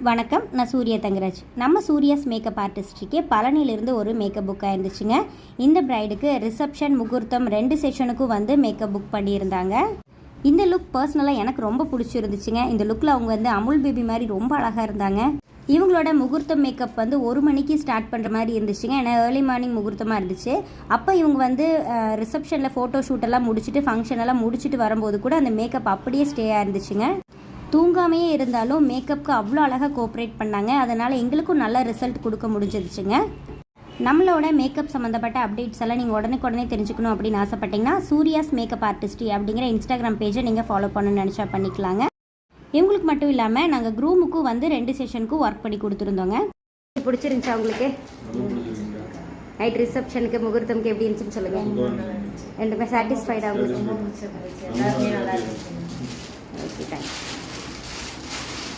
வணக்கம், நான் சூர்யா தங்கராஜ். நம்ம சூர்யாஸ் மேக்கப் ஆர்டிஸ்ட்ரிக்கு பழனியிலிருந்து ஒரு மேக்கப் புக்காக இருந்துச்சுங்க. இந்த பிரைடுக்கு ரிசப்ஷன், முகூர்த்தம் 2 செஷனுக்கும் வந்து மேக்கப் புக் பண்ணியிருந்தாங்க. இந்த லுக் பர்சனலாக எனக்கு ரொம்ப பிடிச்சிருந்துச்சுங்க. இந்த லுக்கில் அவங்க வந்து அமுல் பேபி மாதிரி ரொம்ப அழகாக இருந்தாங்க. இவங்களோட முகூர்த்தம் மேக்கப் வந்து 1 மணிக்கு ஸ்டார்ட் பண்ணுற மாதிரி இருந்துச்சுங்க. ஏன்னா ஏர்லி மார்னிங் முகூர்த்தமாக இருந்துச்சு. அப்போ இவங்க வந்து ரிசப்ஷனில் ஃபோட்டோ ஷூட்டெல்லாம் முடிச்சுட்டு ஃபங்க்ஷன் எல்லாம் முடிச்சுட்டு வரும்போது கூட அந்த மேக்கப் அப்படியே ஸ்டேயாக இருந்துச்சுங்க. தூங்காமையே இருந்தாலும் மேக்கப்புக்கு அவ்வளோ அழகாக கோஆப்ரேட் பண்ணாங்க. அதனால் எங்களுக்கும் நல்ல ரிசல்ட் கொடுக்க முடிஞ்சிருச்சுங்க. நம்மளோட மேக்கப் சம்மந்தப்பட்ட அப்டேட்ஸ் எல்லாம் நீங்கள் உடனே தெரிஞ்சுக்கணும் அப்படின்னு ஆசைப்பட்டீங்கன்னா சூர்யாஸ் மேக்கப் ஆர்டிஸ்ட்ரி அப்படிங்கிற இன்ஸ்டாகிராம் பேஜை நீங்கள் ஃபாலோ பண்ணணும்னு நினச்சா பண்ணிக்கலாங்க. இவங்களுக்கு மட்டும் இல்லாமல் நாங்கள் க்ரூமுக்கும் வந்து 2 செஷனுக்கும் ஒர்க் பண்ணி கொடுத்துருந்தோங்க. பிடிச்சிருந்துச்சா உங்களுக்கு? நைட் ரிசப்ஷனுக்கு முகூர்த்தமுக்கு எப்படி இருந்துச்சுன்னு சொல்லுங்கள். ரெண்டுமே சாட்டிஸ்ஃபைடாக உங்களுக்கு? Okay, thanks.